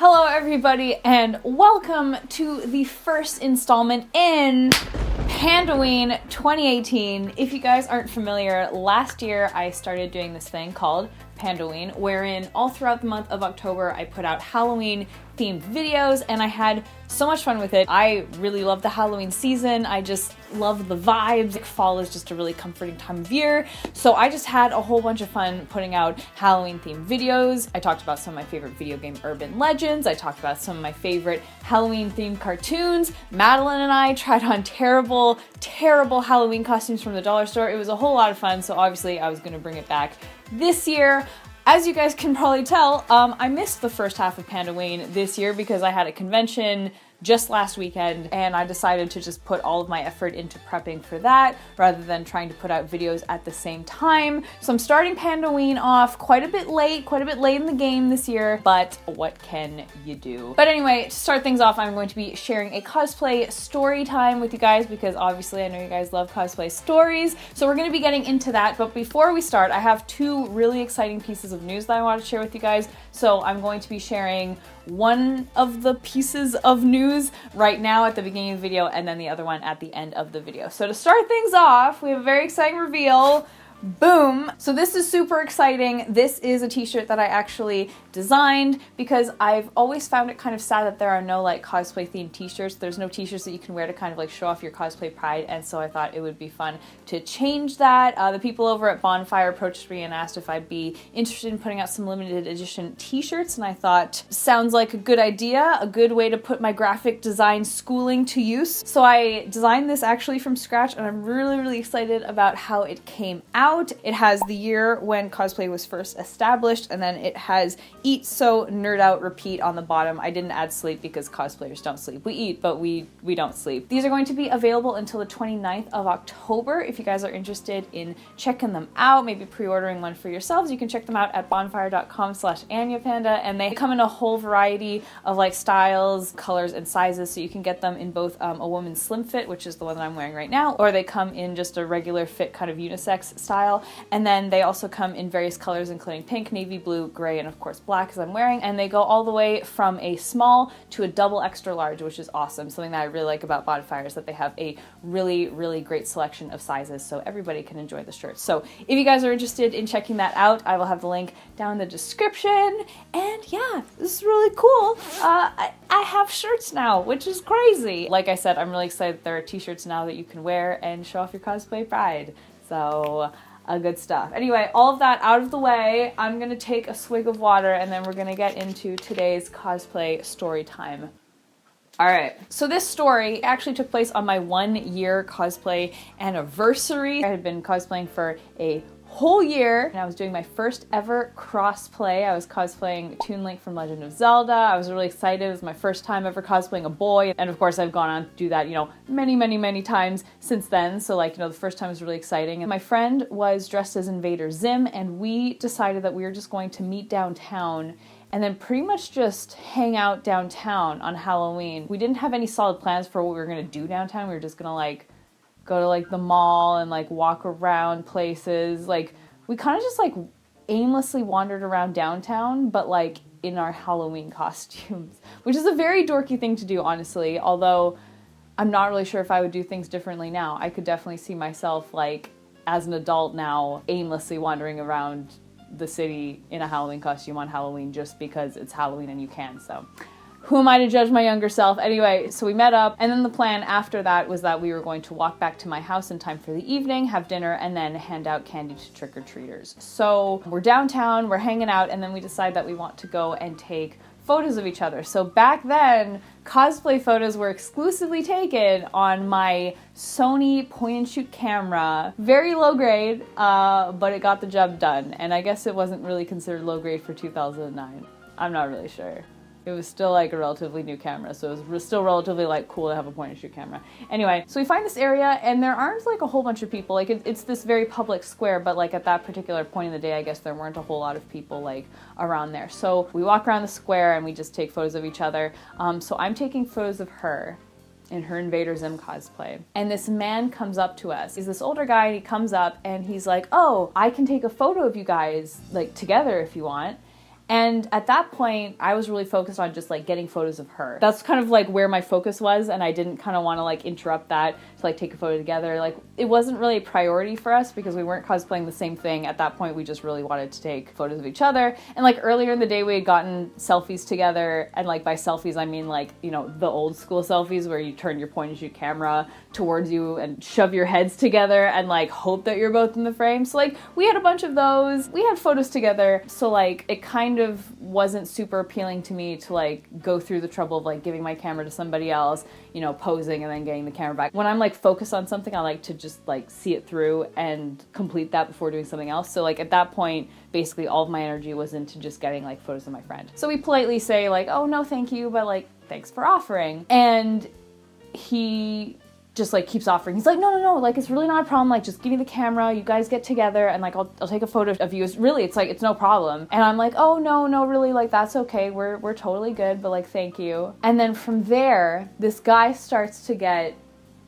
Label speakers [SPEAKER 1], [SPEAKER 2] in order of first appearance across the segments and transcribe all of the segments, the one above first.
[SPEAKER 1] Hello everybody and welcome to the first installment in Pandaween 2018. If you guys aren't familiar, last year I started doing this thing called Pandaween, wherein all throughout the month of October I put out Halloween themed videos and I had so much fun with it. I really love the Halloween season. I just love the vibes. Fall is just a really comforting time of year. So I just had a whole bunch of fun putting out Halloween themed videos. I talked about some of my favorite video game urban legends. I talked about some of my favorite Halloween themed cartoons. Madeline and I tried on terrible Halloween costumes from the dollar store. It was a whole lot of fun. So obviously I was gonna bring it back this year. As you guys can probably tell, I missed the first half of Pandaween this year because I had a convention just last weekend and I decided to just put all of my effort into prepping for that rather than trying to put out videos at the same time. So I'm starting Pandaween off quite a bit late in the game this year, but what can you do? But anyway, to start things off, I'm going to be sharing a cosplay story time with you guys because obviously I know you guys love cosplay stories. So we're going to be getting into that, but before we start, I have two really exciting pieces of news that I want to share with you guys. So I'm going to be sharing one of the pieces of news right now at the beginning of the video and then the other one at the end of the video. So to start things off, we have a very exciting reveal. Boom! So this is super exciting. This is a t-shirt that I actually designed because I've always found it kind of sad that there are no like cosplay themed t-shirts. There's no t-shirts that you can wear to kind of like show off your cosplay pride, and so I thought it would be fun to change that. The people over at Bonfire approached me and asked if I'd be interested in putting out some limited edition t-shirts, and I thought sounds like a good idea, a good way to put my graphic design schooling to use. So I designed this actually from scratch and I'm really excited about how it came out. It has the year when cosplay was first established, and then it has eat, sew, nerd out, repeat on the bottom. I didn't add sleep because cosplayers don't sleep. We eat, but we don't sleep. These are going to be available until the 29th of October. If you guys are interested in checking them out, maybe pre-ordering one for yourselves, you can check them out at bonfire.com/AnyaPanda, and they come in a whole variety of like styles, colors, and sizes, so you can get them in both a woman's slim fit, which is the one that I'm wearing right now, or they come in just a regular fit kind of unisex style. And then they also come in various colors, including pink, navy blue, gray, and of course black, as I'm wearing. And they go all the way from a small to a double extra large, which is awesome. Something that I really like about Bonfire is that they have a really great selection of sizes, so everybody can enjoy the shirts. So if you guys are interested in checking that out, I will have the link down in the description. And yeah, this is really cool. I have shirts now, which is crazy. Like I said, I'm really excited that there are t-shirts now that you can wear and show off your cosplay pride. So good stuff. Anyway, all of that out of the way, I'm gonna take a swig of water and then we're gonna get into today's cosplay story time. Alright, so this story actually took place on my 1-year cosplay anniversary. I had been cosplaying for a whole year and I was doing my first ever crossplay. I was cosplaying Toon Link from Legend of Zelda. I was really excited. It was my first time ever cosplaying a boy, and of course I've gone on to do that, you know, many times since then. So like, you know, the first time was really exciting. And my friend was dressed as Invader Zim, and we decided that we were just going to meet downtown and then pretty much just hang out downtown on Halloween. We didn't have any solid plans for what we were gonna do downtown. We were just gonna like go to like the mall and like walk around places. Like we kind of just like aimlessly wandered around downtown, but like in our Halloween costumes, which is a very dorky thing to do, honestly. Although I'm not really sure if I would do things differently now. I could definitely see myself like as an adult now aimlessly wandering around the city in a Halloween costume on Halloween just because it's Halloween and you can. So who am I to judge my younger self? Anyway, so we met up, and then the plan after that was that we were going to walk back to my house in time for the evening, have dinner, and then hand out candy to trick-or-treaters. So we're downtown, we're hanging out, and then we decide that we want to go and take photos of each other. So back then, cosplay photos were exclusively taken on my Sony point-and-shoot camera. Very low grade, but it got the job done. And I guess it wasn't really considered low grade for 2009. I'm not really sure. It was still like a relatively new camera, so it was still relatively like cool to have a point-and-shoot camera. Anyway, so we find this area and there aren't like a whole bunch of people. Like it's this very public square, but like at that particular point in the day, I guess there weren't a whole lot of people like around there. So we walk around the square and we just take photos of each other. So I'm taking photos of her in her Invader Zim cosplay. And this man comes up to us. He's this older guy and he comes up and he's like, "Oh, I can take a photo of you guys like together if you want." And at that point, I was really focused on just like getting photos of her. That's kind of like where my focus was, and I didn't kind of want to like interrupt that to like take a photo together. Like it wasn't really a priority for us because we weren't cosplaying the same thing. At that point, we just really wanted to take photos of each other. And like earlier in the day, we had gotten selfies together, and like by selfies, I mean like, you know, the old school selfies where you turn your point and shoot camera towards you and shove your heads together and like hope that you're both in the frame. So like we had a bunch of those. We had photos together. So like it kind of wasn't super appealing to me to like go through the trouble of like giving my camera to somebody else, you know, posing and then getting the camera back. When I'm like focused on something, I like to just like see it through and complete that before doing something else. So like at that point, basically all of my energy was into just getting like photos of my friend. So we politely say like, oh no, thank you, but like, thanks for offering. And he just like keeps offering. He's like, no, like it's really not a problem. Like just give me the camera, you guys get together and like I'll take a photo of you. It's like, it's no problem. And I'm like, oh no, really, like that's okay. We're totally good, but like thank you. And then from there, this guy starts to get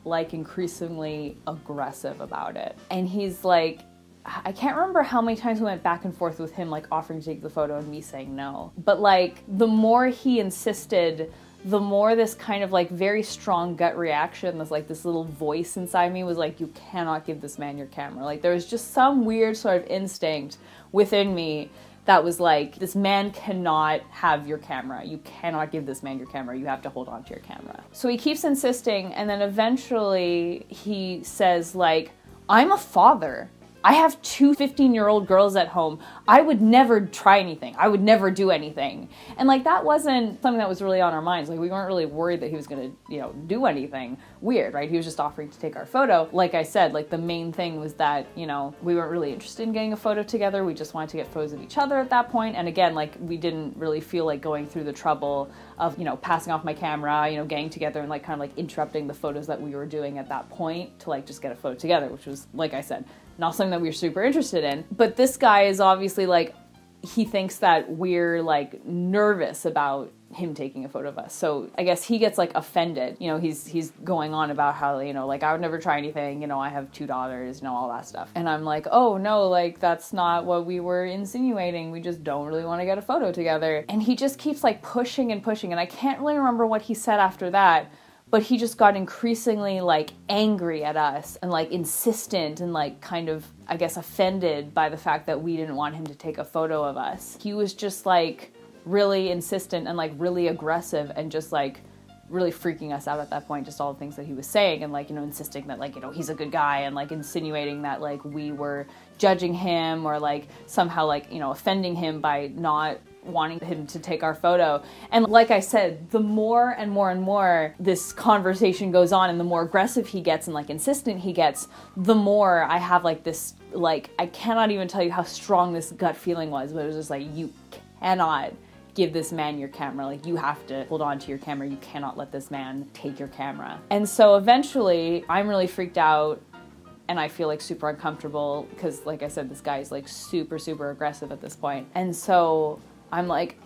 [SPEAKER 1] like increasingly aggressive about it. And he's like, I can't remember how many times we went back and forth with him like offering to take the photo and me saying no. But like the more he insisted, the more this kind of like very strong gut reaction, this little voice inside me was like, you cannot give this man your camera. Like there was just some weird sort of instinct within me that was like, this man cannot have your camera. You cannot give this man your camera. You have to hold on to your camera. So he keeps insisting, and then eventually he says like, I'm a father. I have two 15-year-old girls at home. I would never try anything. I would never do anything. And like that wasn't something that was really on our minds. Like we weren't really worried that he was gonna, you know, do anything weird, right? He was just offering to take our photo. Like I said, like the main thing was that, you know, we weren't really interested in getting a photo together. We just wanted to get photos of each other at that point. And again, like we didn't really feel like going through the trouble of, you know, passing off my camera, you know, getting together and like kind of like interrupting the photos that we were doing at that point to like just get a photo together, which was, like I said, not something that we were super interested in. But this guy is obviously like, he thinks that we're like nervous about him taking a photo of us. So I guess he gets like offended. You know, he's going on about how, you know, like I would never try anything, you know, I have $2, you know, all that stuff. And I'm like, oh no, like that's not what we were insinuating. We just don't really want to get a photo together. And he just keeps like pushing and pushing. And I can't really remember what he said after that. But he just got increasingly like angry at us and like insistent and like kind of, I guess, offended by the fact that we didn't want him to take a photo of us. He was just like really insistent and like really aggressive and just like really freaking us out at that point, just all the things that he was saying and like, you know, insisting that like, you know, he's a good guy and like insinuating that like we were judging him or like somehow like, you know, offending him by not wanting him to take our photo. And like I said, the more and more and more this conversation goes on and the more aggressive he gets and like insistent he gets, the more I have like this, like, I cannot even tell you how strong this gut feeling was, but it was just like, you cannot give this man your camera. Like, you have to hold on to your camera. You cannot let this man take your camera. And so eventually I'm really freaked out and I feel like super uncomfortable because, like I said, this guy is like super, super aggressive at this point. And so I'm like,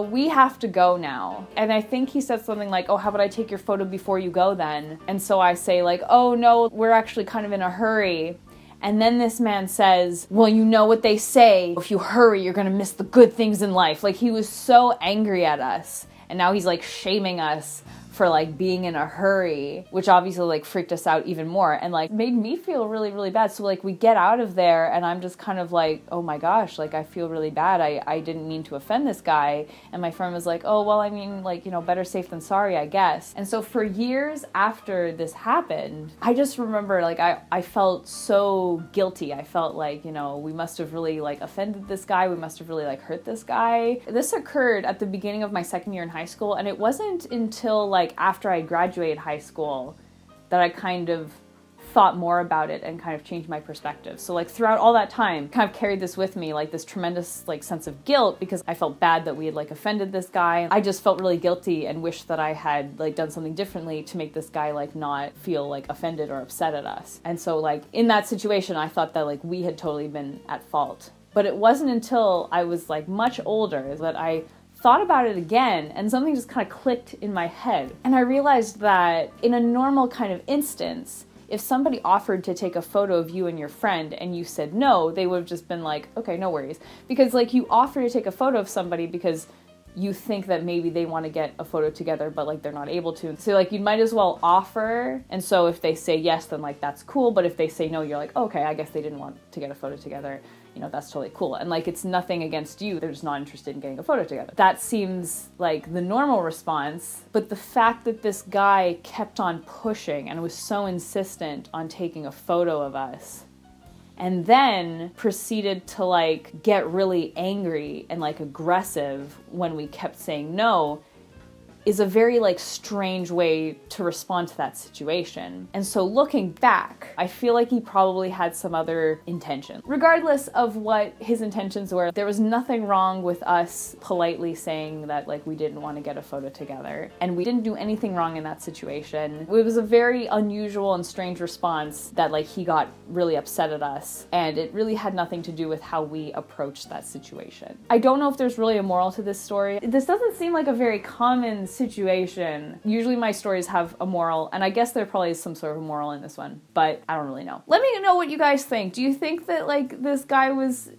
[SPEAKER 1] we have to go now. And I think he said something like, oh, how about I take your photo before you go then? And so I say like, oh no, we're actually kind of in a hurry. And then this man says, well, you know what they say, if you hurry, you're gonna miss the good things in life. Like, he was so angry at us. And now he's like shaming us for like being in a hurry, which obviously like freaked us out even more and like made me feel really, really bad. So like we get out of there and I'm just kind of like, oh my gosh, like I feel really bad. I didn't mean to offend this guy. And my friend was like, oh, well, I mean, like, you know, better safe than sorry, I guess. And so for years after this happened, I just remember like I felt so guilty. I felt like, you know, we must have really like offended this guy. We must have really like hurt this guy. This occurred at the beginning of my second year in high school. And it wasn't until like after I graduated high school that I kind of thought more about it and kind of changed my perspective. So like throughout all that time, kind of carried this with me, like this tremendous like sense of guilt because I felt bad that we had like offended this guy. I just felt really guilty and wished that I had like done something differently to make this guy like not feel like offended or upset at us. And so like in that situation, I thought that like we had totally been at fault. But it wasn't until I was like much older that I thought about it again and something just kind of clicked in my head. And I realized that in a normal kind of instance, if somebody offered to take a photo of you and your friend and you said no, they would have just been like, okay, no worries. Because like you offer to take a photo of somebody because you think that maybe they want to get a photo together, but like they're not able to. So like you might as well offer. And so if they say yes, then like that's cool. But if they say no, you're like, okay, I guess they didn't want to get a photo together. You know, that's totally cool. And like, it's nothing against you. They're just not interested in getting a photo together. That seems like the normal response. But the fact that this guy kept on pushing and was so insistent on taking a photo of us, and then proceeded to like get really angry and like aggressive when we kept saying no, is a very like strange way to respond to that situation. And so looking back, I feel like he probably had some other intention. Regardless of what his intentions were, there was nothing wrong with us politely saying that like we didn't want to get a photo together. And we didn't do anything wrong in that situation. It was a very unusual and strange response that like he got really upset at us. And it really had nothing to do with how we approached that situation. I don't know if there's really a moral to this story. This doesn't seem like a very common situation. Usually my stories have a moral, and I guess there probably is some sort of a moral in this one, but I don't really know. Let me know what you guys think. Do you think that like this guy was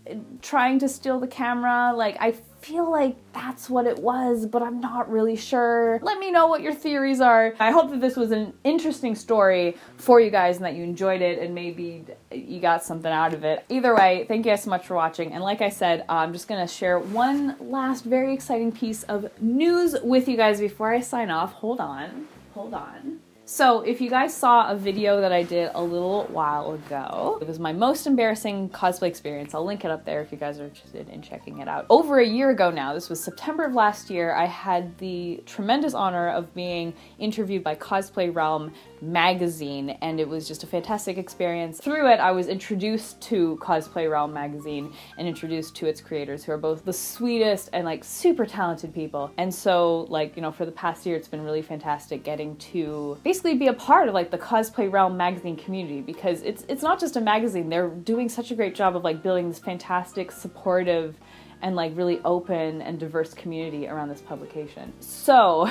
[SPEAKER 1] trying to steal the camera? Like, I feel like that's what it was, but I'm not really sure. Let me know what your theories are. I hope that this was an interesting story for you guys and that you enjoyed it and maybe you got something out of it. Either way, thank you guys so much for watching. And like I said, I'm just gonna share one last very exciting piece of news with you guys before I sign off. Hold on. So if you guys saw a video that I did a little while ago, it was my most embarrassing cosplay experience. I'll link it up there if you guys are interested in checking it out. Over a year ago now, this was September of last year, I had the tremendous honor of being interviewed by Cosplay Realm magazine, and it was just a fantastic experience. Through it, I was introduced to Cosplay Realm magazine and introduced to its creators, who are both the sweetest and like super talented people. And so like, you know, for the past year, it's been really fantastic getting to basically be a part of like the Cosplay Realm magazine community, because it's not just a magazine. They're doing such a great job of like building this fantastic, supportive, and like really open and diverse community around this publication. So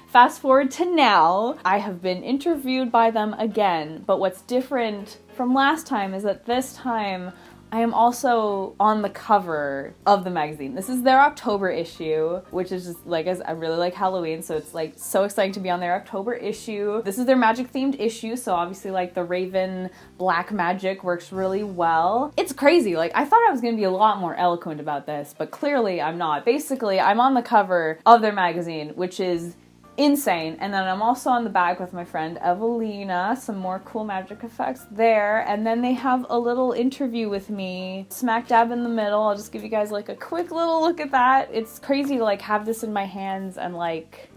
[SPEAKER 1] fast forward to now, I have been interviewed by them again, but what's different from last time is that this time I am also on the cover of the magazine. This is their October issue, which is just like, I really like Halloween, so it's like so exciting to be on their October issue. This is their magic themed issue, so obviously like the Raven black magic works really well. It's crazy, like I thought I was gonna be a lot more eloquent about this, but clearly I'm not. Basically, I'm on the cover of their magazine, which is insane. And then I'm also on the back with my friend Evelina, some more cool magic effects there. And then they have a little interview with me smack dab in the middle. I'll just give you guys like a quick little look at that. It's crazy to like have this in my hands and like,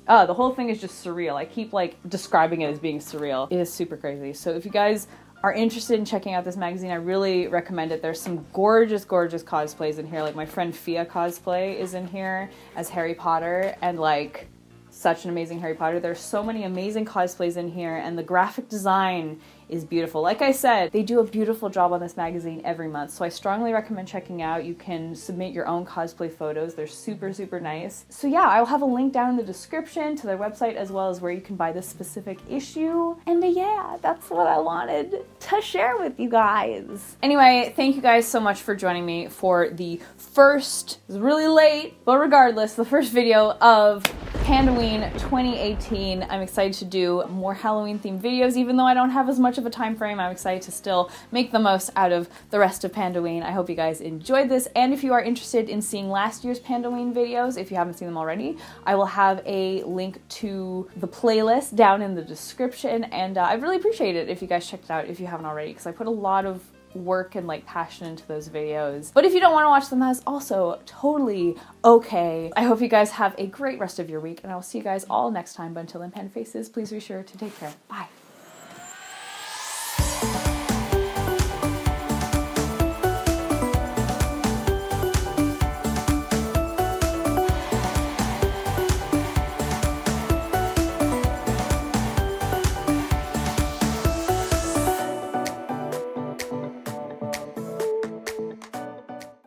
[SPEAKER 1] the whole thing is just surreal. I keep like describing it as being surreal. It is super crazy. So if you guys are interested in checking out this magazine, I really recommend it. There's some gorgeous, gorgeous cosplays in here. Like my friend Fia Cosplay is in here as Harry Potter, and like such an amazing Harry Potter. There's so many amazing cosplays in here, and the graphic design is beautiful. Like I said, they do a beautiful job on this magazine every month, so I strongly recommend checking out. You can submit your own cosplay photos. They're super, super nice. So yeah, I'll have a link down in the description to their website as well as where you can buy this specific issue. And yeah, that's what I wanted to share with you guys. Anyway, thank you guys so much for joining me for the first, it's really late, but regardless, the first video of Pandaween 2018. I'm excited to do more Halloween themed videos, even though I don't have as much of a time frame. I'm excited to still make the most out of the rest of Pandaween. I hope you guys enjoyed this, and if you are interested in seeing last year's Pandaween videos, if you haven't seen them already, I will have a link to the playlist down in the description, and I'd really appreciate it if you guys checked it out if you haven't already, because I put a lot of work and like passion into those videos. But if you don't want to watch them, that's also totally okay. I hope you guys have a great rest of your week, and I will see you guys all next time. But until then, Panda Faces, please be sure to take care. Bye.